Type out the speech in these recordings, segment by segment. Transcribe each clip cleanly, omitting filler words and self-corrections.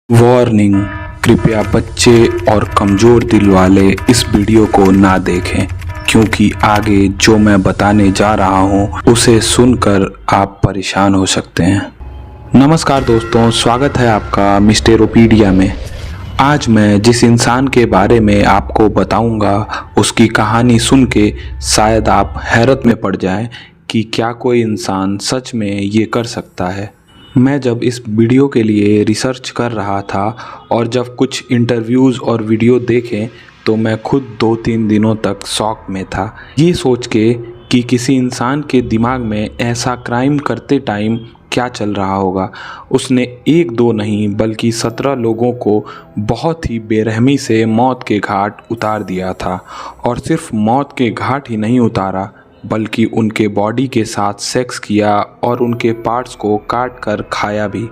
Warning, कृपया बच्चे और कमज़ोर दिल वाले इस वीडियो को ना देखें क्योंकि आगे जो मैं बताने जा रहा हूँ उसे सुनकर आप परेशान हो सकते हैं। नमस्कार दोस्तों, स्वागत है आपका मिस्टेरोपीडिया में। आज मैं जिस इंसान के बारे में आपको बताऊंगा उसकी कहानी सुन के शायद आप हैरत में पड़ जाएं कि क्या कोई इंसान सच में ये कर सकता है। मैं जब इस वीडियो के लिए रिसर्च कर रहा था और जब कुछ इंटरव्यूज़ और वीडियो देखे तो मैं खुद 2-3 दिनों तक शॉक में था, ये सोच के कि किसी इंसान के दिमाग में ऐसा क्राइम करते टाइम क्या चल रहा होगा। उसने 1-2 नहीं बल्कि 17 लोगों को बहुत ही बेरहमी से मौत के घाट उतार दिया था। और सिर्फ मौत के घाट ही नहीं उतारा बल्कि उनके बॉडी के साथ सेक्स किया और उनके पार्ट्स को काट कर खाया भी।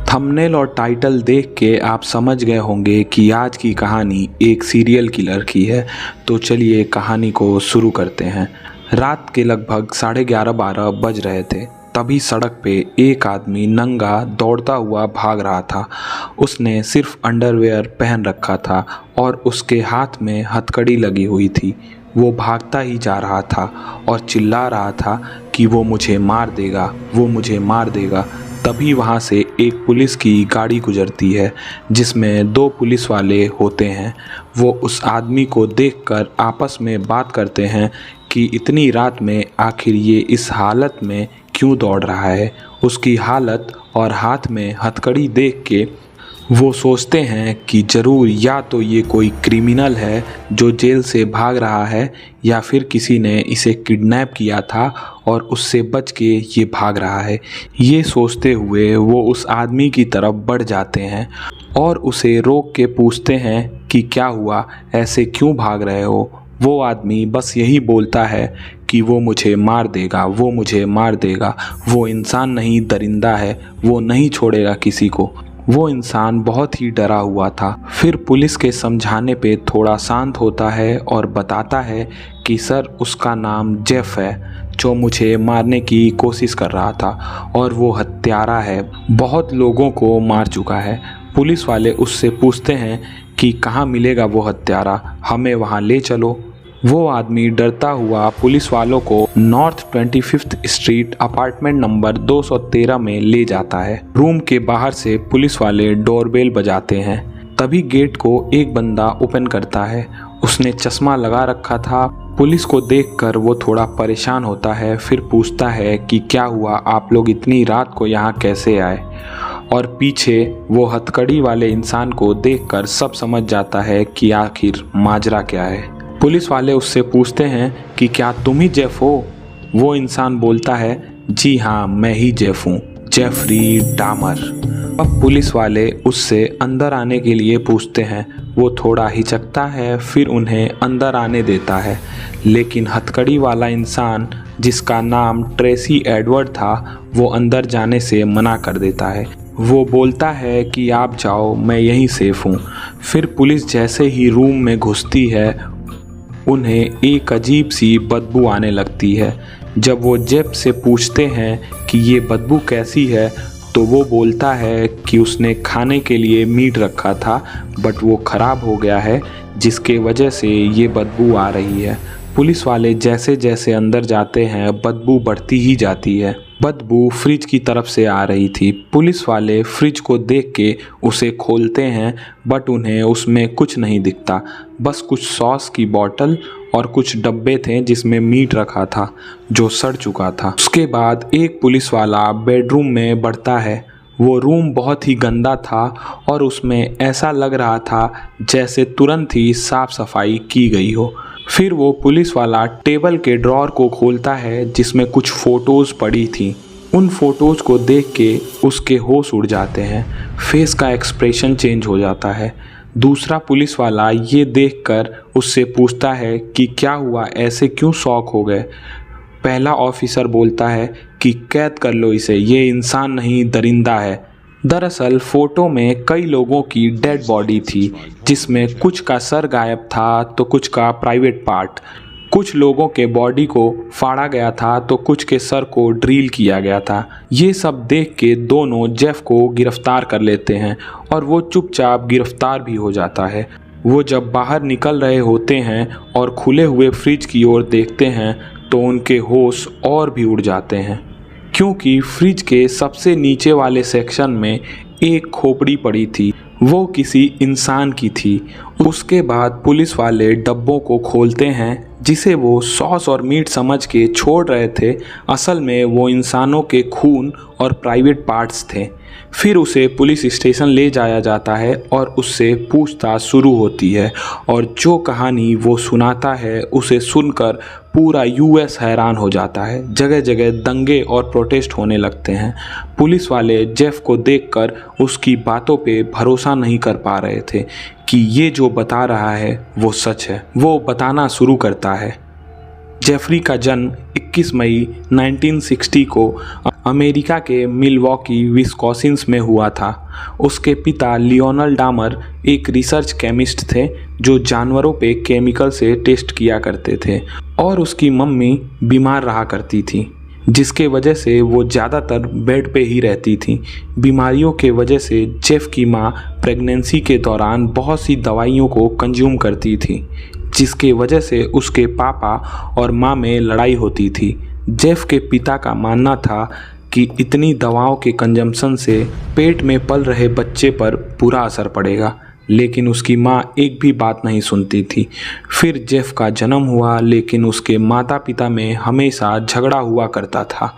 थंबनेल और टाइटल देख के आप समझ गए होंगे कि आज की कहानी एक सीरियल किलर की है। तो चलिए कहानी को शुरू करते हैं। रात के लगभग 11:30-12 बज रहे थे, तभी सड़क पे एक आदमी नंगा दौड़ता हुआ भाग रहा था। उसने सिर्फ अंडरवेयर पहन रखा था और उसके हाथ में हथकड़ी लगी हुई थी। वो भागता ही जा रहा था और चिल्ला रहा था कि वो मुझे मार देगा, वो मुझे मार देगा। तभी वहाँ से एक पुलिस की गाड़ी गुजरती है जिसमें 2 पुलिस वाले होते हैं। वो उस आदमी को देखकर आपस में बात करते हैं कि इतनी रात में आखिर ये इस हालत में क्यों दौड़ रहा है। उसकी हालत और हाथ में हथकड़ी देख के वो सोचते हैं कि ज़रूर या तो ये कोई क्रिमिनल है जो जेल से भाग रहा है या फिर किसी ने इसे किडनैप किया था और उससे बच के ये भाग रहा है। ये सोचते हुए वो उस आदमी की तरफ बढ़ जाते हैं और उसे रोक के पूछते हैं कि क्या हुआ, ऐसे क्यों भाग रहे हो। वो आदमी बस यही बोलता है कि वो मुझे मार देगा, वो मुझे मार देगा। वो इंसान नहीं, दरिंदा है, वो नहीं छोड़ेगा किसी को। वो इंसान बहुत ही डरा हुआ था। फिर पुलिस के समझाने पे थोड़ा शांत होता है और बताता है कि सर उसका नाम जेफ है जो मुझे मारने की कोशिश कर रहा था और वो हत्यारा है, बहुत लोगों को मार चुका है। पुलिस वाले उससे पूछते हैं कि कहाँ मिलेगा वो हत्यारा, हमें वहाँ ले चलो। वो आदमी डरता हुआ पुलिस वालों को north 25th street apartment number 213 में ले जाता है। रूम के बाहर से पुलिस वाले डोरबेल बजाते हैं। तभी गेट को एक बंदा ओपन करता है। उसने चश्मा लगा रखा था। पुलिस को देखकर वो थोड़ा परेशान होता है। फिर पूछता है कि क्या हुआ, आप लोग इतनी रात को यहाँ कैसे आए। और पीछे वो हथकड़ी वाले इंसान को देखकर सब समझ जाता है कि आखिर माजरा क्या है। पुलिस वाले उससे पूछते हैं कि क्या तुम ही जेफ हो। वो इंसान बोलता है जी हाँ, मैं ही जेफ हूँ, जेफरी डामर। अब पुलिस वाले उससे अंदर आने के लिए पूछते हैं। वो थोड़ा हिचकता है, फिर उन्हें अंदर आने देता है। लेकिन हथकड़ी वाला इंसान जिसका नाम ट्रेसी एडवर्ड था वो अंदर जाने से मना कर देता है। वो बोलता है कि आप जाओ, मैं यहीं सेफ हूँ। फिर पुलिस जैसे ही रूम में घुसती है उन्हें एक अजीब सी बदबू आने लगती है। जब वो जेफ से पूछते हैं कि ये बदबू कैसी है तो वो बोलता है कि उसने खाने के लिए मीट रखा था बट वो ख़राब हो गया है जिसके वजह से ये बदबू आ रही है। पुलिस वाले जैसे जैसे अंदर जाते हैं बदबू बढ़ती ही जाती है। बदबू फ्रिज की तरफ से आ रही थी। पुलिस वाले फ्रिज को देख के उसे खोलते हैं बट उन्हें उसमें कुछ नहीं दिखता, बस कुछ सॉस की बोतल और कुछ डब्बे थे जिसमें मीट रखा था जो सड़ चुका था। उसके बाद एक पुलिस वाला बेडरूम में बढ़ता है। वो रूम बहुत ही गंदा था और उसमें ऐसा लग रहा था जैसे तुरंत ही साफ सफाई की गई हो। फिर वो पुलिस वाला टेबल के ड्रॉर को खोलता है जिसमें कुछ फ़ोटोज़ पड़ी थी। उन फ़ोटोज़ को देख के उसके होश उड़ जाते हैं, फेस का एक्सप्रेशन चेंज हो जाता है। दूसरा पुलिस वाला ये देखकर उससे पूछता है कि क्या हुआ, ऐसे क्यों शॉक हो गए। पहला ऑफिसर बोलता है कि कैद कर लो इसे, ये इंसान नहीं, दरिंदा है। दरअसल फ़ोटो में कई लोगों की डेड बॉडी थी जिसमें कुछ का सर गायब था तो कुछ का प्राइवेट पार्ट। कुछ लोगों के बॉडी को फाड़ा गया था तो कुछ के सर को ड्रिल किया गया था। ये सब देख के दोनों जेफ को गिरफ्तार कर लेते हैं और वो चुपचाप गिरफ्तार भी हो जाता है। वो जब बाहर निकल रहे होते हैं और खुले हुए फ्रिज की ओर देखते हैं तो उनके होश और भी उड़ जाते हैं, क्योंकि फ्रिज के सबसे नीचे वाले सेक्शन में एक खोपड़ी पड़ी थी। वो किसी इंसान की थी। उसके बाद पुलिस वाले डब्बों को खोलते हैं जिसे वो सॉस और मीट समझ के छोड़ रहे थे। असल में वो इंसानों के खून और प्राइवेट पार्ट्स थे। फिर उसे पुलिस स्टेशन ले जाया जाता है और उससे पूछताछ शुरू होती है और जो कहानी वो सुनाता है उसे सुनकर पूरा यूएस हैरान हो जाता है। जगह जगह दंगे और प्रोटेस्ट होने लगते हैं। पुलिस वाले जेफ को देखकर उसकी बातों पे भरोसा नहीं कर पा रहे थे कि ये जो बता रहा है वो सच है। वो बताना शुरू करता है। जेफरी का जन्म 21 मई 1960 को अमेरिका के मिलवॉकी विस्कॉसिन में हुआ था। उसके पिता लियोनल डामर एक रिसर्च केमिस्ट थे जो जानवरों पे केमिकल से टेस्ट किया करते थे, और उसकी मम्मी बीमार रहा करती थी जिसके वजह से वो ज़्यादातर बेड पे ही रहती थी। बीमारियों के वजह से जेफ की माँ प्रेगनेंसी के दौरान बहुत सी दवाइयों को कंज्यूम करती थी जिसके वजह से उसके पापा और माँ में लड़ाई होती थी। जेफ के पिता का मानना था कि इतनी दवाओं के कंजम्पशन से पेट में पल रहे बच्चे पर बुरा असर पड़ेगा, लेकिन उसकी माँ एक भी बात नहीं सुनती थी। फिर जेफ का जन्म हुआ, लेकिन उसके माता पिता में हमेशा झगड़ा हुआ करता था।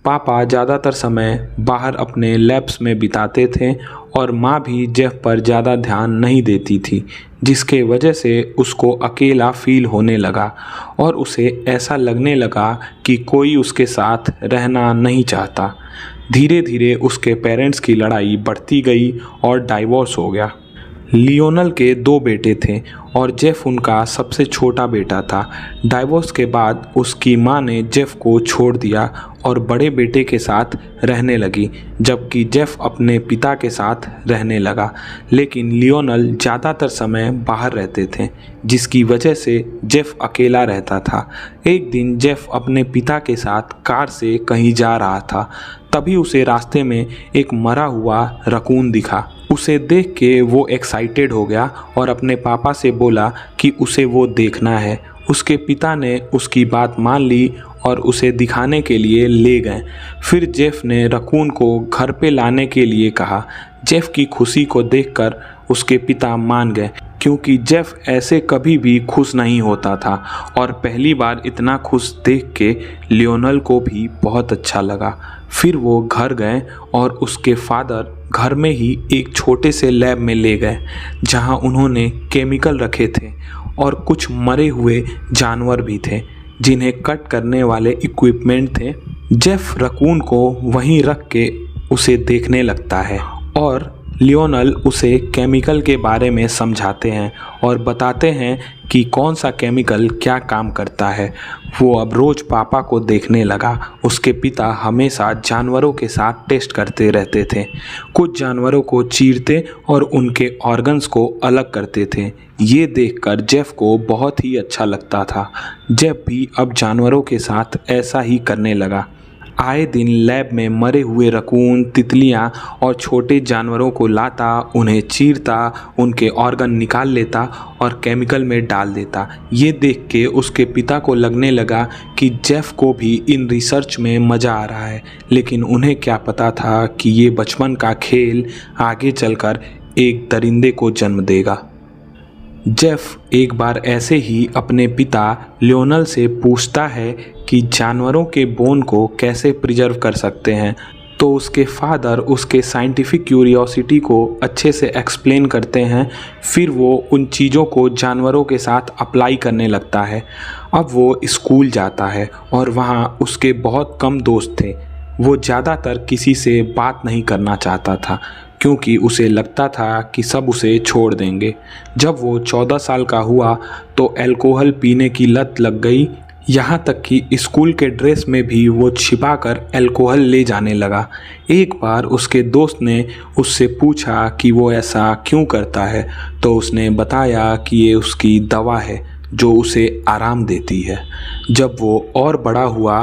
पापा ज़्यादातर समय बाहर अपने लैब्स में बिताते थे और माँ भी जेफ पर ज़्यादा ध्यान नहीं देती थी, जिसके वजह से उसको अकेला फील होने लगा और उसे ऐसा लगने लगा कि कोई उसके साथ रहना नहीं चाहता। धीरे धीरे उसके पेरेंट्स की लड़ाई बढ़ती गई और डाइवोर्स हो गया। लियोनल के 2 बेटे थे और जेफ उनका सबसे छोटा बेटा था। डाइवोर्स के बाद उसकी माँ ने जेफ को छोड़ दिया और बड़े बेटे के साथ रहने लगी, जबकि जेफ अपने पिता के साथ रहने लगा। लेकिन लियोनल ज़्यादातर समय बाहर रहते थे, जिसकी वजह से जेफ अकेला रहता था। एक दिन जेफ अपने पिता के साथ कार से कहीं जा रहा था, तभी उसे रास्ते में एक मरा हुआ रकून दिखा। उसे देख के वो एक्साइटेड हो गया और अपने पापा से बोला कि उसे वो देखना है। उसके पिता ने उसकी बात मान ली और उसे दिखाने के लिए ले गए। फिर जेफ ने रकून को घर पे लाने के लिए कहा। जेफ की खुशी को देखकर उसके पिता मान गए, क्योंकि जेफ ऐसे कभी भी खुश नहीं होता था और पहली बार इतना खुश देख के लियोनल को भी बहुत अच्छा लगा। फिर वो घर गए और उसके फादर घर में ही एक छोटे से लैब में ले गए जहां उन्होंने केमिकल रखे थे और कुछ मरे हुए जानवर भी थे जिन्हें कट करने वाले इक्विपमेंट थे। जेफ रकून को वहीं रख के उसे देखने लगता है और लियोनल उसे केमिकल के बारे में समझाते हैं और बताते हैं कि कौन सा केमिकल क्या काम करता है। वो अब रोज़ पापा को देखने लगा। उसके पिता हमेशा जानवरों के साथ टेस्ट करते रहते थे। कुछ जानवरों को चीरते और उनके ऑर्गन्स को अलग करते थे। ये देखकर जेफ को बहुत ही अच्छा लगता था। जेफ भी अब जानवरों के साथ ऐसा ही करने लगा। आए दिन लैब में मरे हुए रकून, तितलियां और छोटे जानवरों को लाता, उन्हें चीरता, उनके ऑर्गन निकाल लेता और केमिकल में डाल देता। ये देख के उसके पिता को लगने लगा कि जेफ को भी इन रिसर्च में मज़ा आ रहा है, लेकिन उन्हें क्या पता था कि ये बचपन का खेल आगे चलकर एक दरिंदे को जन्म देगा। जेफ एक बार ऐसे ही अपने पिता लियोनल से पूछता है कि जानवरों के बोन को कैसे प्रिजर्व कर सकते हैं, तो उसके फादर उसके साइंटिफिक क्यूरियोसिटी को अच्छे से एक्सप्लेन करते हैं। फिर वो उन चीज़ों को जानवरों के साथ अप्लाई करने लगता है। अब वो स्कूल जाता है और वहाँ उसके बहुत कम दोस्त थे। वो ज़्यादातर किसी से बात नहीं करना चाहता था क्योंकि उसे लगता था कि सब उसे छोड़ देंगे। जब वो 14 साल का हुआ तो अल्कोहल पीने की लत लग गई, यहाँ तक कि स्कूल के ड्रेस में भी वो छिपाकर अल्कोहल ले जाने लगा। एक बार उसके दोस्त ने उससे पूछा कि वो ऐसा क्यों करता है, तो उसने बताया कि ये उसकी दवा है जो उसे आराम देती है। जब वो और बड़ा हुआ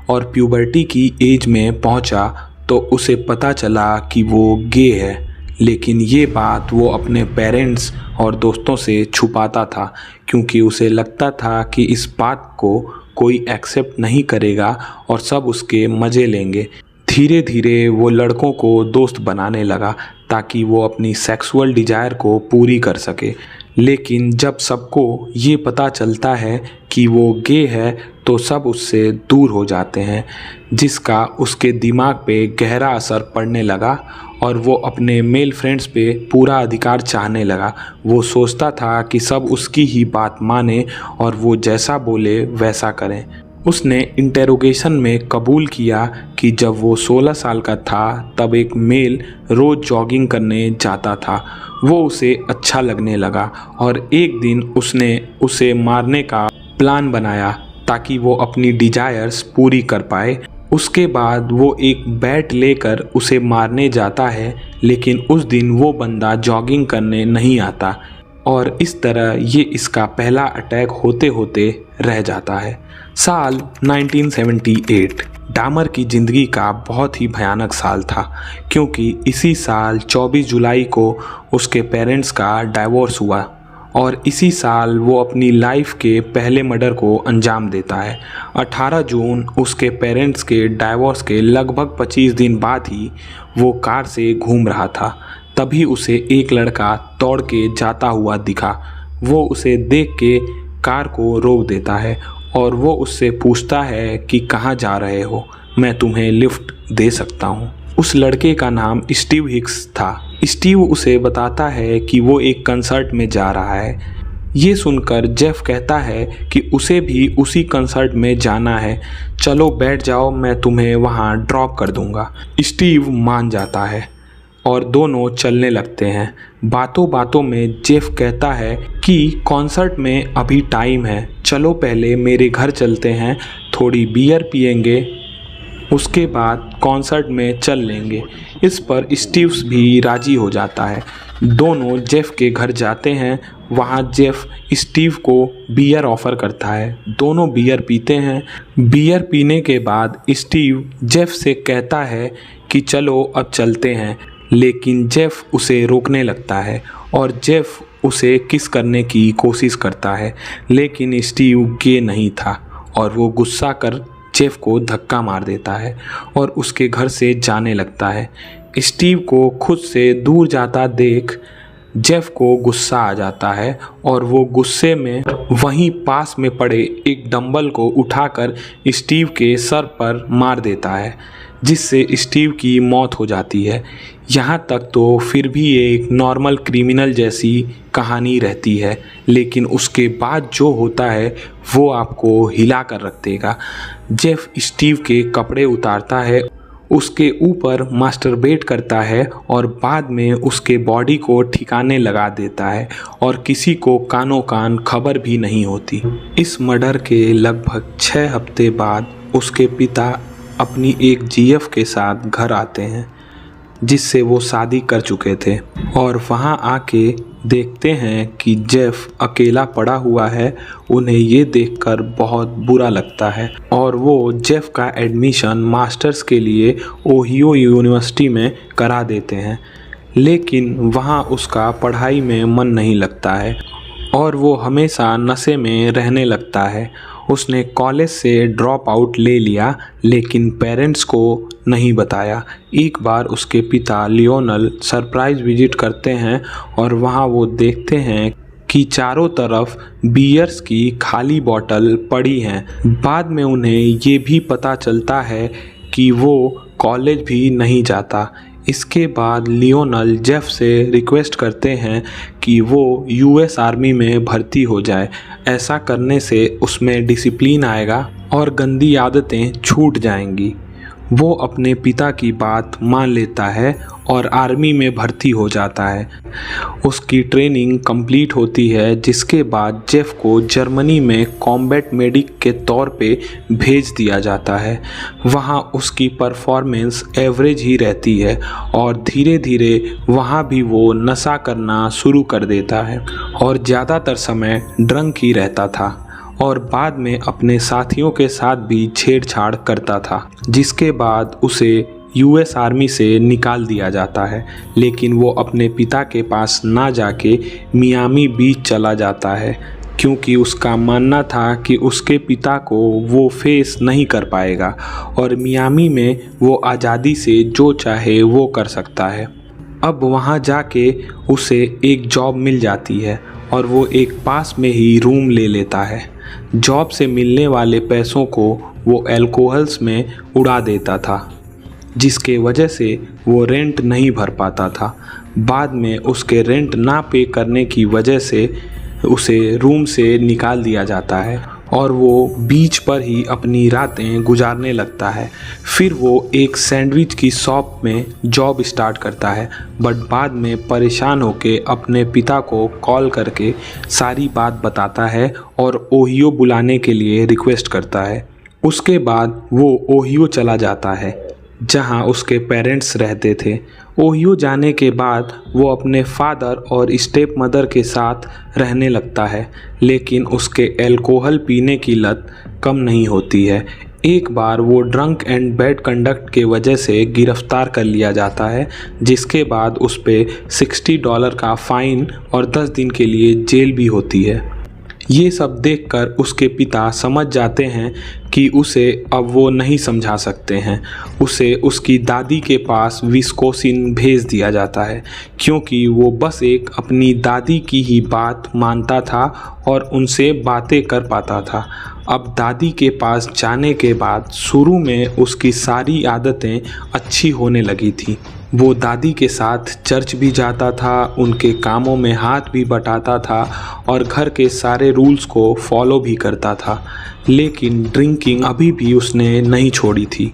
और प्यूबर्टी की एज में पहुंचा तो उसे पता चला कि वो गे है, लेकिन ये बात वो अपने पेरेंट्स और दोस्तों से छुपाता था क्योंकि उसे लगता था कि इस बात को कोई एक्सेप्ट नहीं करेगा और सब उसके मज़े लेंगे। धीरे धीरे वो लड़कों को दोस्त बनाने लगा ताकि वो अपनी सेक्सुअल डिज़ायर को पूरी कर सके। लेकिन जब सबको ये पता चलता है कि वो गे है तो सब उससे दूर हो जाते हैं, जिसका उसके दिमाग पे गहरा असर पड़ने लगा और वो अपने मेल फ्रेंड्स पे पूरा अधिकार चाहने लगा। वो सोचता था कि सब उसकी ही बात माने और वो जैसा बोले वैसा करें। उसने इंटेरोगेशन में कबूल किया कि जब वो 16 साल का था तब एक मेल रोज़ जॉगिंग करने जाता था। वो उसे अच्छा लगने लगा और एक दिन उसने उसे मारने का प्लान बनाया ताकि वो अपनी डिजायर्स पूरी कर पाए। उसके बाद वो एक बैट लेकर उसे मारने जाता है, लेकिन उस दिन वो बंदा जॉगिंग करने नहीं आता और इस तरह ये इसका पहला अटैक होते होते रह जाता है। साल 1978 डामर की ज़िंदगी का बहुत ही भयानक साल था क्योंकि इसी साल 24 जुलाई को उसके पेरेंट्स का डाइवोर्स हुआ और इसी साल वो अपनी लाइफ के पहले मर्डर को अंजाम देता है। 18 जून उसके पेरेंट्स के डाइवोर्स के लगभग 25 दिन बाद ही वो कार से घूम रहा था, तभी उसे एक लड़का दौड़ के जाता हुआ दिखा। वो उसे देख के कार को रोक देता है और वो उससे पूछता है कि कहाँ जा रहे हो, मैं तुम्हें लिफ्ट दे सकता हूँ। उस लड़के का नाम स्टीव हिक्स था। स्टीव उसे बताता है कि वो एक कंसर्ट में जा रहा है। ये सुनकर जेफ कहता है कि उसे भी उसी कंसर्ट में जाना है, चलो बैठ जाओ, मैं तुम्हें वहाँ ड्रॉप कर दूँगा। स्टीव मान जाता है और दोनों चलने लगते हैं। बातों बातों में जेफ कहता है कि कॉन्सर्ट में अभी टाइम है, चलो पहले मेरे घर चलते हैं, थोड़ी बियर पियेंगे, उसके बाद कॉन्सर्ट में चल लेंगे। इस पर स्टीव्स भी राजी हो जाता है। दोनों जेफ के घर जाते हैं। वहाँ जेफ स्टीव को बियर ऑफ़र करता है। दोनों बियर पीते हैं। बियर पीने के बाद स्टीव जेफ से कहता है कि चलो अब चलते हैं, लेकिन जेफ उसे रोकने लगता है और जेफ उसे किस करने की कोशिश करता है, लेकिन स्टीव गे नहीं था और वो गुस्सा कर जेफ को धक्का मार देता है और उसके घर से जाने लगता है। स्टीव को खुद से दूर जाता देख जेफ को गुस्सा आ जाता है और वो गुस्से में वहीं पास में पड़े एक डंबल को उठाकर स्टीव के सर पर मार देता है, जिससे स्टीव की मौत हो जाती है। यहाँ तक तो फिर भी एक नॉर्मल क्रिमिनल जैसी कहानी रहती है, लेकिन उसके बाद जो होता है वो आपको हिला कर रख देगा। जेफ स्टीव के कपड़े उतारता है, उसके ऊपर मास्टरबेट करता है और बाद में उसके बॉडी को ठिकाने लगा देता है और किसी को कानों कान खबर भी नहीं होती। इस मर्डर के लगभग 6 हफ्ते बाद उसके पिता अपनी एक जीएफ के साथ घर आते हैं, जिससे वो शादी कर चुके थे, और वहाँ आके देखते हैं कि जेफ अकेला पड़ा हुआ है। उन्हें ये देखकर बहुत बुरा लगता है और वो जेफ का एडमिशन मास्टर्स के लिए ओहियो यूनिवर्सिटी में करा देते हैं, लेकिन वहाँ उसका पढ़ाई में मन नहीं लगता है और वो हमेशा नशे में रहने लगता है। उसने कॉलेज से ड्रॉप आउट ले लिया, लेकिन पेरेंट्स को नहीं बताया। एक बार उसके पिता लियोनल सरप्राइज विजिट करते हैं और वहाँ वो देखते हैं कि चारों तरफ बियर्स की खाली बोतल पड़ी हैं। बाद में उन्हें ये भी पता चलता है कि वो कॉलेज भी नहीं जाता। इसके बाद लियोनल जेफ से रिक्वेस्ट करते हैं कि वो यूएस आर्मी में भर्ती हो जाए। ऐसा करने से उसमें डिसिप्लिन आएगा और गंदी आदतें छूट जाएंगी। वो अपने पिता की बात मान लेता है और आर्मी में भर्ती हो जाता है। उसकी ट्रेनिंग कंप्लीट होती है, जिसके बाद जेफ को जर्मनी में कॉम्बैट मेडिक के तौर पे भेज दिया जाता है। वहाँ उसकी परफॉर्मेंस एवरेज ही रहती है और धीरे धीरे वहाँ भी वो नशा करना शुरू कर देता है और ज़्यादातर समय ड्रंक ही रहता था और बाद में अपने साथियों के साथ भी छेड़छाड़ करता था, जिसके बाद उसे यूएस आर्मी से निकाल दिया जाता है। लेकिन वो अपने पिता के पास ना जाके मियामी बीच चला जाता है, क्योंकि उसका मानना था कि उसके पिता को वो फेस नहीं कर पाएगा और मियामी में वो आज़ादी से जो चाहे वो कर सकता है। अब वहाँ जाके उसे एक जॉब मिल जाती है और वो एक पास में ही रूम ले लेता है। जॉब से मिलने वाले पैसों को वो अल्कोहल्स में उड़ा देता था, जिसके वजह से वो रेंट नहीं भर पाता था। बाद में उसके रेंट ना पे करने की वजह से उसे रूम से निकाल दिया जाता है और वो बीच पर ही अपनी रातें गुजारने लगता है। फिर वो एक सैंडविच की शॉप में जॉब स्टार्ट करता है, बट बाद में परेशान होकर अपने पिता को कॉल करके सारी बात बताता है और ओहियो बुलाने के लिए रिक्वेस्ट करता है। उसके बाद वो ओहियो चला जाता है, जहां उसके पेरेंट्स रहते थे। ओहियो जाने के बाद वो अपने फादर और स्टेप मदर के साथ रहने लगता है, लेकिन उसके अल्कोहल पीने की लत कम नहीं होती है। एक बार वो ड्रंक एंड बैड कंडक्ट के वजह से गिरफ्तार कर लिया जाता है, जिसके बाद उस पे $60 का फ़ाइन और 10 दिन के लिए जेल भी होती है। ये सब देखकर उसके पिता समझ जाते हैं कि उसे अब वो नहीं समझा सकते हैं। उसे उसकी दादी के पास विस्कोसिन भेज दिया जाता है, क्योंकि वो बस एक अपनी दादी की ही बात मानता था और उनसे बातें कर पाता था। अब दादी के पास जाने के बाद शुरू में उसकी सारी आदतें अच्छी होने लगी थी। वो दादी के साथ चर्च भी जाता था, उनके कामों में हाथ भी बटाता था और घर के सारे रूल्स को फॉलो भी करता था। लेकिन ड्रिंकिंग अभी भी उसने नहीं छोड़ी थी।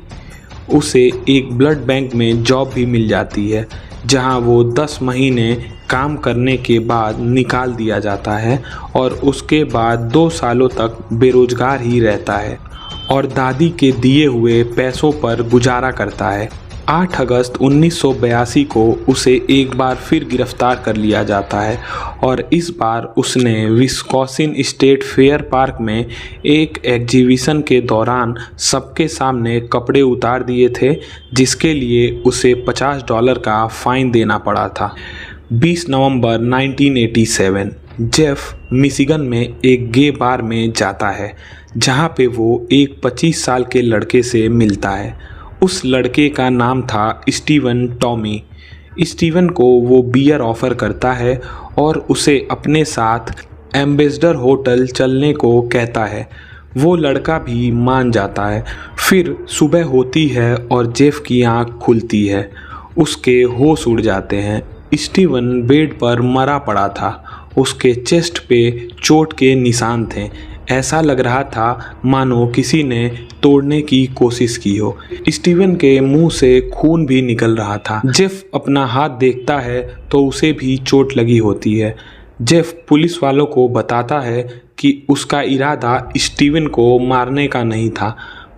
उसे एक ब्लड बैंक में जॉब भी मिल जाती है, जहां वो 10 महीने काम करने के बाद निकाल दिया जाता है और उसके बाद 2 सालों तक बेरोजगार ही रहता है और दादी के दिए हुए पैसों पर गुजारा करता है। 8 अगस्त 1982 को उसे एक बार फिर गिरफ्तार कर लिया जाता है और इस बार उसने विस्कॉसिन स्टेट फेयर पार्क में एक एग्जीबिशन के दौरान सबके सामने कपड़े उतार दिए थे, जिसके लिए उसे $50 का फ़ाइन देना पड़ा था। 20 नवंबर 1987 जेफ मिशिगन में एक गे बार में जाता है, जहां पे वो एक 25 साल के लड़के से मिलता है। उस लड़के का नाम था स्टीवन टॉमी। स्टीवन को वो बियर ऑफ़र करता है और उसे अपने साथ एम्बेसडर होटल चलने को कहता है। वो लड़का भी मान जाता है। फिर सुबह होती है और जेफ की आँख खुलती है। उसके होश उड़ जाते हैं। स्टीवन बेड पर मरा पड़ा था। उसके चेस्ट पे चोट के निशान थे। ऐसा लग रहा था मानो किसी ने तोड़ने की कोशिश की हो। स्टीवन के मुंह से खून भी निकल रहा था। जेफ अपना हाथ देखता है तो उसे भी चोट लगी होती है। जेफ पुलिस वालों को बताता है कि उसका इरादा स्टीवन को मारने का नहीं था,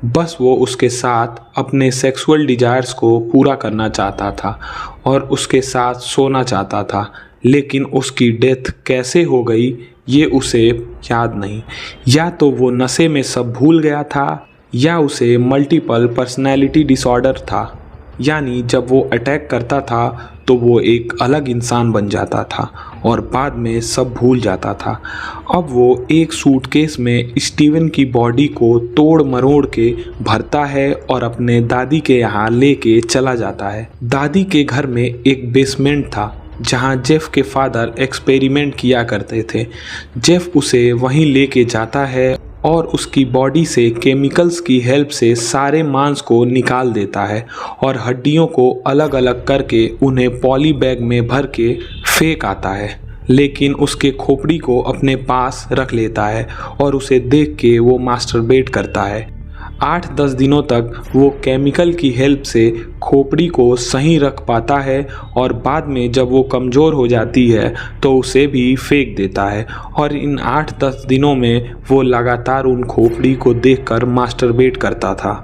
बस वो उसके साथ अपने सेक्सुअल डिजायर्स को पूरा करना चाहता था और उसके साथ सोना चाहता था। लेकिन उसकी डेथ कैसे हो गई ये उसे याद नहीं। या तो वो नशे में सब भूल गया था या उसे मल्टीपल पर्सनैलिटी डिसऑर्डर था, यानी जब वो अटैक करता था तो वो एक अलग इंसान बन जाता था और बाद में सब भूल जाता था। अब वो एक सूटकेस में स्टीवन की बॉडी को तोड़ मरोड़ के भरता है और अपने दादी के यहाँ लेके चला जाता है। दादी के घर में एक बेसमेंट था जहां जेफ के फादर एक्सपेरिमेंट किया करते थे। जेफ उसे वहीं लेके जाता है और उसकी बॉडी से केमिकल्स की हेल्प से सारे मांस को निकाल देता है और हड्डियों को अलग अलग करके उन्हें पॉली बैग में भर के फेंक आता है। लेकिन उसके खोपड़ी को अपने पास रख लेता है और उसे देख के वो मास्टरबेट करता है। 8-10 दिनों तक वो केमिकल की हेल्प से खोपड़ी को सही रख पाता है और बाद में जब वो कमज़ोर हो जाती है तो उसे भी फेंक देता है। और इन 8-10 दिनों में वो लगातार उन खोपड़ी को देखकर मास्टरबेट करता था।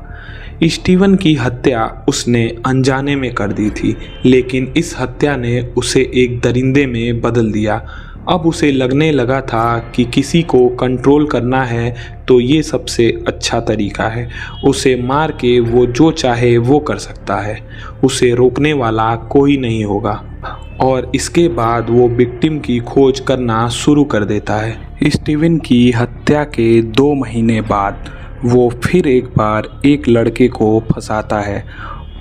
स्टीवन की हत्या उसने अनजाने में कर दी थी, लेकिन इस हत्या ने उसे एक दरिंदे में बदल दिया। अब उसे लगने लगा था कि किसी को कंट्रोल करना है तो ये सबसे अच्छा तरीका है। उसे मार के वो जो चाहे वो कर सकता है, उसे रोकने वाला कोई नहीं होगा। और इसके बाद वो विक्टिम की खोज करना शुरू कर देता है। स्टीवन की हत्या के 2 महीने बाद वो फिर एक बार एक लड़के को फंसाता है।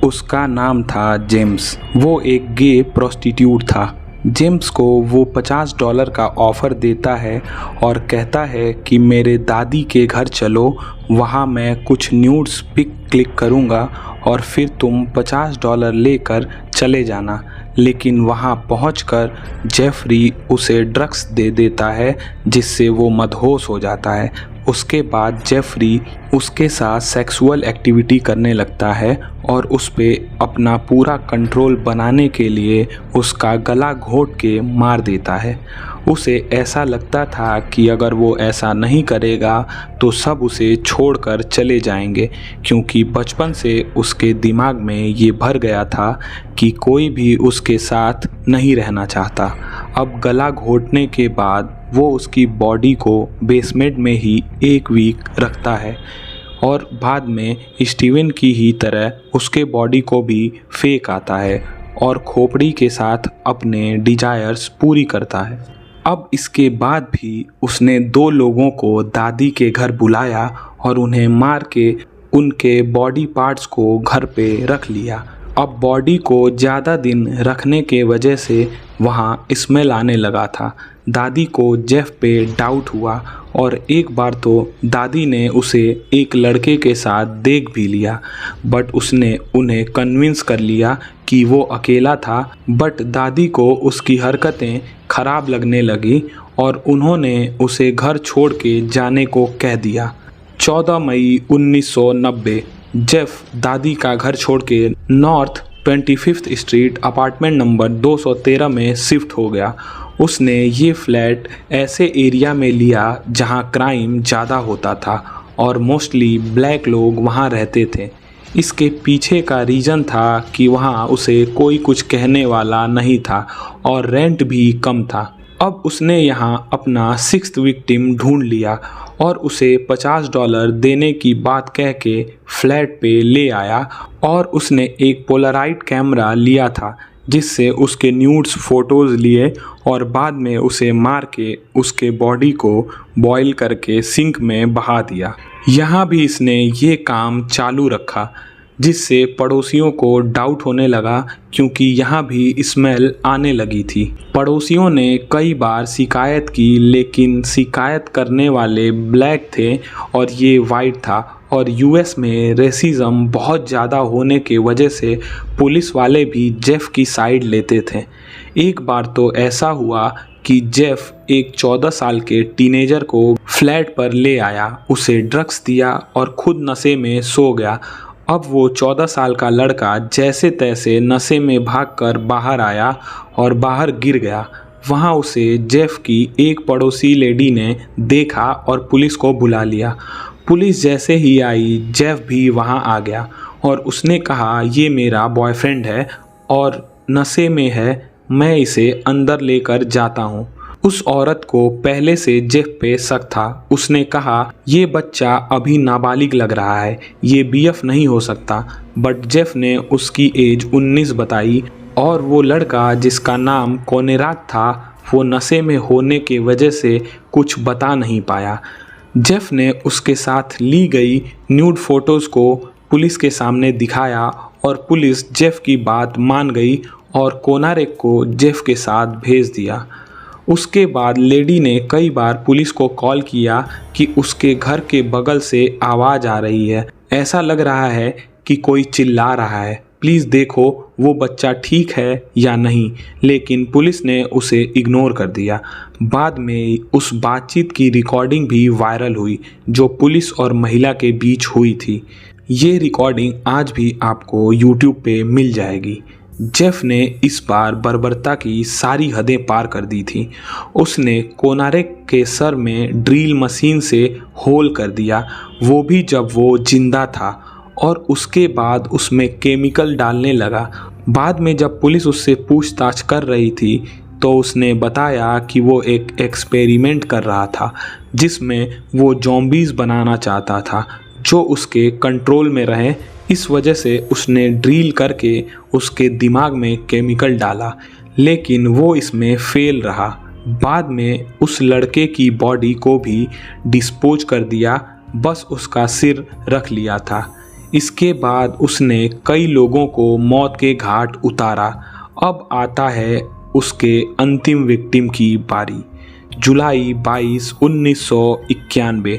उसका नाम था जेम्स। वो एक गे प्रोस्टिट्यूट था। जेम्स को वो $50 का ऑफ़र देता है और कहता है कि मेरे दादी के घर चलो, वहाँ मैं कुछ न्यूड्स पिक क्लिक करूँगा और फिर तुम $50 लेकर चले जाना। लेकिन वहाँ पहुंचकर जेफरी उसे ड्रग्स दे देता है जिससे वो मदहोश हो जाता है। उसके बाद जेफरी उसके साथ सेक्सुअल एक्टिविटी करने लगता है और उस पे अपना पूरा कंट्रोल बनाने के लिए उसका गला घोंट के मार देता है। उसे ऐसा लगता था कि अगर वो ऐसा नहीं करेगा तो सब उसे छोड़कर चले जाएंगे, क्योंकि बचपन से उसके दिमाग में ये भर गया था कि कोई भी उसके साथ नहीं रहना चाहता। अब गला घोंटने के बाद वो उसकी बॉडी को बेसमेंट में ही 1 वीक रखता है और बाद में स्टीवन की ही तरह उसके बॉडी को भी फेंक आता है और खोपड़ी के साथ अपने डिजायर्स पूरी करता है। अब इसके बाद भी उसने 2 लोगों को दादी के घर बुलाया और उन्हें मार के उनके बॉडी पार्ट्स को घर पे रख लिया। अब बॉडी को ज़्यादा दिन रखने के वजह से वहाँ स्मेल आने लगा था। दादी को जेफ पे डाउट हुआ और एक बार तो दादी ने उसे एक लड़के के साथ देख भी लिया, बट उसने उन्हें कन्विंस कर लिया कि वो अकेला था। बट दादी को उसकी हरकतें ख़राब लगने लगी और उन्होंने उसे घर छोड़ के जाने को कह दिया। 14 मई 1990 जेफ दादी का घर छोड़ के north 25th street apartment number 213 में शिफ्ट हो गया। उसने ये फ्लैट ऐसे एरिया में लिया जहां क्राइम ज़्यादा होता था और मोस्टली ब्लैक लोग वहां रहते थे। इसके पीछे का रीज़न था कि वहां उसे कोई कुछ कहने वाला नहीं था और रेंट भी कम था। अब उसने यहां अपना 6th विक्टिम ढूंढ लिया और उसे $50 देने की बात कह के फ्लैट पे ले आया और उसने एक पोलराइड कैमरा लिया था जिससे उसके न्यूड्स फ़ोटोज़ लिए और बाद में उसे मार के उसके बॉडी को बॉईल करके सिंक में बहा दिया। यहाँ भी इसने ये काम चालू रखा जिससे पड़ोसियों को डाउट होने लगा, क्योंकि यहाँ भी स्मेल आने लगी थी। पड़ोसियों ने कई बार शिकायत की, लेकिन शिकायत करने वाले ब्लैक थे और ये वाइट था और यूएस में रेसिज्म बहुत ज़्यादा होने के वजह से पुलिस वाले भी जेफ की साइड लेते थे। एक बार तो ऐसा हुआ कि जेफ एक 14 साल के टीनेजर को फ्लैट पर ले आया, उसे ड्रग्स दिया और खुद नशे में सो गया। अब वो 14 साल का लड़का जैसे तैसे नशे में भागकर बाहर आया और बाहर गिर गया। वहाँ उसे जेफ की एक पड़ोसी लेडी ने देखा और पुलिस को बुला लिया। पुलिस जैसे ही आई जेफ भी वहाँ आ गया और उसने कहा ये मेरा बॉयफ्रेंड है और नशे में है, मैं इसे अंदर लेकर जाता हूँ। उस औरत को पहले से जेफ पे शक था। उसने कहा ये बच्चा अभी नाबालिग लग रहा है, ये बीएफ नहीं हो सकता। बट जेफ ने उसकी एज 19 बताई और वो लड़का जिसका नाम कोनेराग था वो नशे में होने के वजह से कुछ बता नहीं पाया। जेफ ने उसके साथ ली गई न्यूड फोटोज़ को पुलिस के सामने दिखाया और पुलिस जेफ की बात मान गई और कोनारेक को जेफ के साथ भेज दिया। उसके बाद लेडी ने कई बार पुलिस को कॉल किया कि उसके घर के बगल से आवाज़ आ रही है, ऐसा लग रहा है कि कोई चिल्ला रहा है, प्लीज़ देखो। वो बच्चा ठीक है या नहीं, लेकिन पुलिस ने उसे इग्नोर कर दिया। बाद में उस बातचीत की रिकॉर्डिंग भी वायरल हुई जो पुलिस और महिला के बीच हुई थी। ये रिकॉर्डिंग आज भी आपको YouTube पे मिल जाएगी। जेफ ने इस बार बर्बरता की सारी हदें पार कर दी थी। उसने कोनारेक के सर में ड्रिल मशीन से होल कर दिया, वो भी जब वो जिंदा था, और उसके बाद उसमें केमिकल डालने लगा। बाद में जब पुलिस उससे पूछताछ कर रही थी तो उसने बताया कि वो एक एक्सपेरिमेंट कर रहा था जिसमें वो ज़ॉम्बीज़ बनाना चाहता था जो उसके कंट्रोल में रहें। इस वजह से उसने ड्रिल करके उसके दिमाग में केमिकल डाला, लेकिन वो इसमें फेल रहा। बाद में उस लड़के की बॉडी को भी डिस्पोज कर दिया, बस उसका सिर रख लिया था। इसके बाद उसने कई लोगों को मौत के घाट उतारा। अब आता है उसके अंतिम विक्टिम की बारी। जुलाई 22, 1991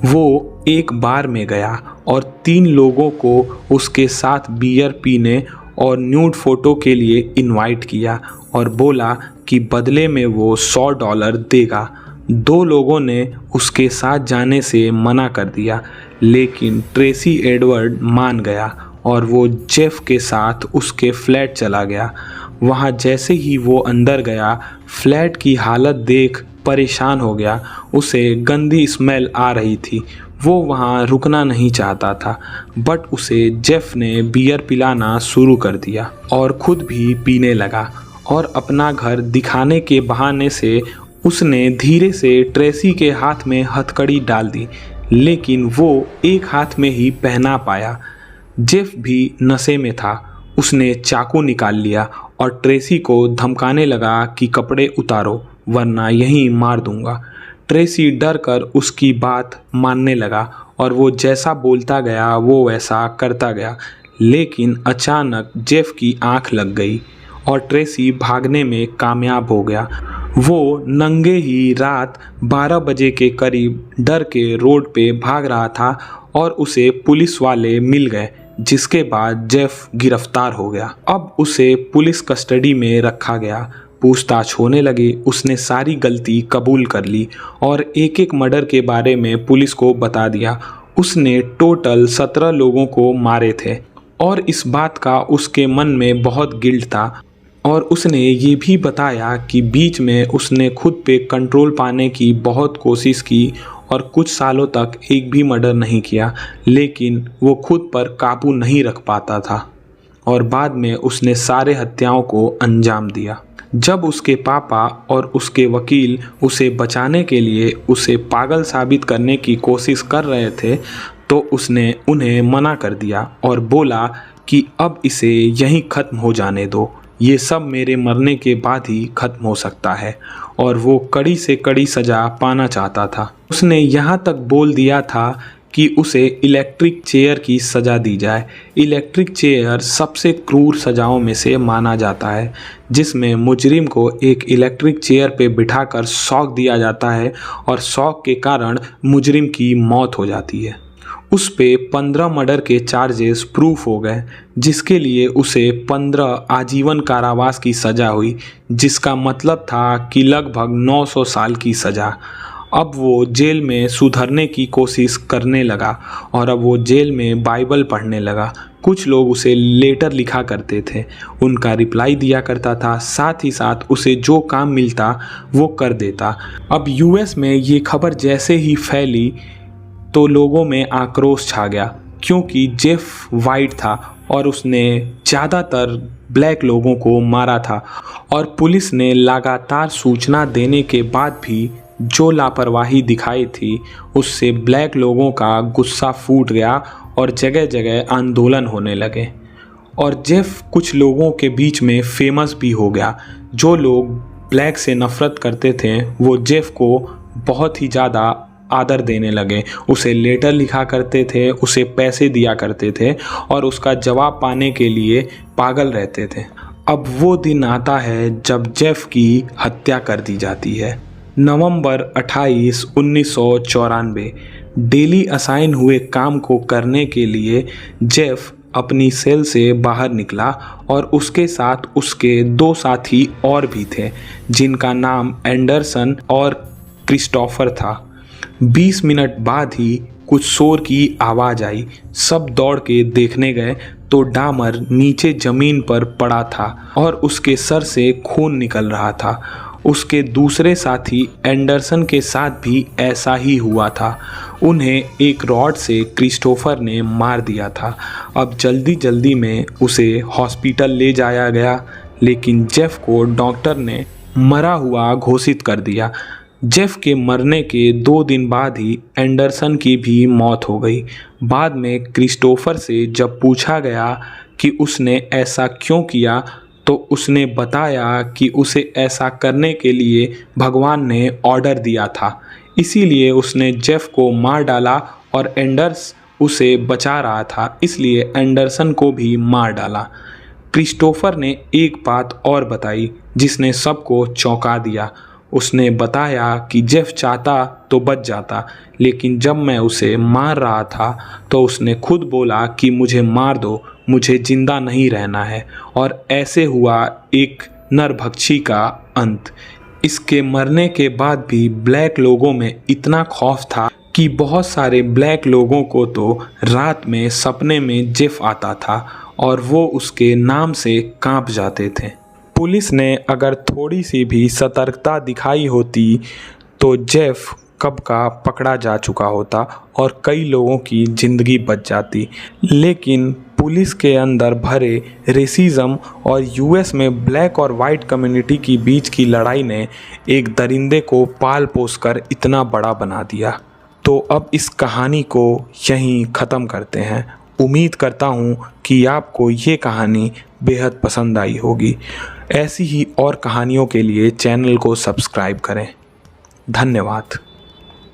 वो एक बार में गया और 3 लोगों को उसके साथ बियर पीने और न्यूड फोटो के लिए इनवाइट किया और बोला कि बदले में वो $100 देगा। 2 लोगों ने उसके साथ जाने से मना कर दिया, लेकिन ट्रेसी एडवर्ड मान गया और वो जेफ के साथ उसके फ्लैट चला गया। वहाँ जैसे ही वो अंदर गया, फ्लैट की हालत देख परेशान हो गया। उसे गंदी स्मेल आ रही थी। वो वहाँ रुकना नहीं चाहता था, बट उसे जेफ ने बियर पिलाना शुरू कर दिया और खुद भी पीने लगा, और अपना घर दिखाने के बहाने से उसने धीरे से ट्रेसी के हाथ में हथकड़ी डाल दी, लेकिन वो एक हाथ में ही पहना पाया। जेफ भी नशे में था। उसने चाकू निकाल लिया और ट्रेसी को धमकाने लगा कि कपड़े उतारो वरना यहीं मार दूंगा। ट्रेसी डर कर उसकी बात मानने लगा और वो जैसा बोलता गया वो वैसा करता गया, लेकिन अचानक जेफ की आंख लग गई और ट्रेसी भागने में कामयाब हो गया। वो नंगे ही रात 12 बजे के करीब डर के रोड पे भाग रहा था और उसे पुलिस वाले मिल गए, जिसके बाद जेफ गिरफ्तार हो गया। अब उसे पुलिस कस्टडी में रखा गया। पूछताछ होने लगी। उसने सारी गलती कबूल कर ली और एक एक मर्डर के बारे में पुलिस को बता दिया। उसने टोटल 17 लोगों को मारे थे और इस बात का उसके मन में बहुत गिल्ट था। और उसने ये भी बताया कि बीच में उसने खुद पे कंट्रोल पाने की बहुत कोशिश की और कुछ सालों तक एक भी मर्डर नहीं किया, लेकिन वो खुद पर काबू नहीं रख पाता था और बाद में उसने सारे हत्याओं को अंजाम दिया। जब उसके पापा और उसके वकील उसे बचाने के लिए उसे पागल साबित करने की कोशिश कर रहे थे, तो उसने उन्हें मना कर दिया और बोला कि अब इसे यहीं ख़त्म हो जाने दो, ये सब मेरे मरने के बाद ही ख़त्म हो सकता है। और वो कड़ी से कड़ी सज़ा पाना चाहता था। उसने यहाँ तक बोल दिया था कि उसे इलेक्ट्रिक चेयर की सज़ा दी जाए। इलेक्ट्रिक चेयर सबसे क्रूर सज़ाओं में से माना जाता है, जिसमें मुजरिम को एक इलेक्ट्रिक चेयर पे बिठाकर शॉक दिया जाता है और शॉक के कारण मुजरिम की मौत हो जाती है। उस पे 15 मर्डर के चार्जेस प्रूफ हो गए, जिसके लिए उसे 15 आजीवन कारावास की सज़ा हुई, जिसका मतलब था कि लगभग 900 साल की सज़ा। अब वो जेल में सुधरने की कोशिश करने लगा और अब वो जेल में बाइबल पढ़ने लगा। कुछ लोग उसे लेटर लिखा करते थे, उनका रिप्लाई दिया करता था, साथ ही साथ उसे जो काम मिलता वो कर देता। अब यूएस में ये खबर जैसे ही फैली तो लोगों में आक्रोश छा गया, क्योंकि जेफ वाइट था और उसने ज़्यादातर ब्लैक लोगों को मारा था। और पुलिस ने लगातार सूचना देने के बाद भी जो लापरवाही दिखाई थी, उससे ब्लैक लोगों का गुस्सा फूट गया और जगह जगह आंदोलन होने लगे। और जेफ कुछ लोगों के बीच में फेमस भी हो गया। जो लोग ब्लैक से नफ़रत करते थे वो जेफ को बहुत ही ज़्यादा आदर देने लगे, उसे लेटर लिखा करते थे, उसे पैसे दिया करते थे और उसका जवाब पाने के लिए पागल रहते थे। अब वो दिन आता है जब जेफ की हत्या कर दी जाती है। नवंबर 28, 1994 डेली असाइन हुए काम को करने के लिए जेफ अपनी सेल से बाहर निकला और उसके साथ उसके 2 साथी और भी थे जिनका नाम एंडरसन और क्रिस्टोफर था। 20 मिनट बाद ही कुछ शोर की आवाज़ आई। सब दौड़ के देखने गए तो डामर नीचे ज़मीन पर पड़ा था और उसके सर से खून निकल रहा था। उसके दूसरे साथी एंडरसन के साथ भी ऐसा ही हुआ था। उन्हें एक रॉड से क्रिस्टोफर ने मार दिया था। अब जल्दी जल्दी में उसे हॉस्पिटल ले जाया गया, लेकिन जेफ को डॉक्टर ने मरा हुआ घोषित कर दिया। जेफ के मरने के 2 दिन बाद ही एंडरसन की भी मौत हो गई। बाद में क्रिस्टोफर से जब पूछा गया कि उसने ऐसा क्यों किया तो उसने बताया कि उसे ऐसा करने के लिए भगवान ने ऑर्डर दिया था, इसीलिए उसने जेफ को मार डाला और एंडर्स उसे बचा रहा था, इसलिए एंडरसन को भी मार डाला। क्रिस्टोफर ने एक बात और बताई जिसने सबको चौंका दिया। उसने बताया कि जेफ चाहता तो बच जाता, लेकिन जब मैं उसे मार रहा था तो उसने खुद बोला कि मुझे मार दो, मुझे जिंदा नहीं रहना है। और ऐसे हुआ एक नरभक्षी का अंत। इसके मरने के बाद भी ब्लैक लोगों में इतना खौफ था कि बहुत सारे ब्लैक लोगों को तो रात में सपने में जेफ आता था और वो उसके नाम से कांप जाते थे। पुलिस ने अगर थोड़ी सी भी सतर्कता दिखाई होती तो जेफ कब का पकड़ा जा चुका होता और कई लोगों की ज़िंदगी बच जाती। लेकिन पुलिस के अंदर भरे रेसिज्म और यूएस में ब्लैक और वाइट कम्युनिटी की बीच की लड़ाई ने एक दरिंदे को पाल पोस कर इतना बड़ा बना दिया। तो अब इस कहानी को यहीं ख़त्म करते हैं। उम्मीद करता हूँ कि आपको ये कहानी बेहद पसंद आई होगी। ऐसी ही और कहानियों के लिए चैनल को सब्सक्राइब करें। धन्यवाद।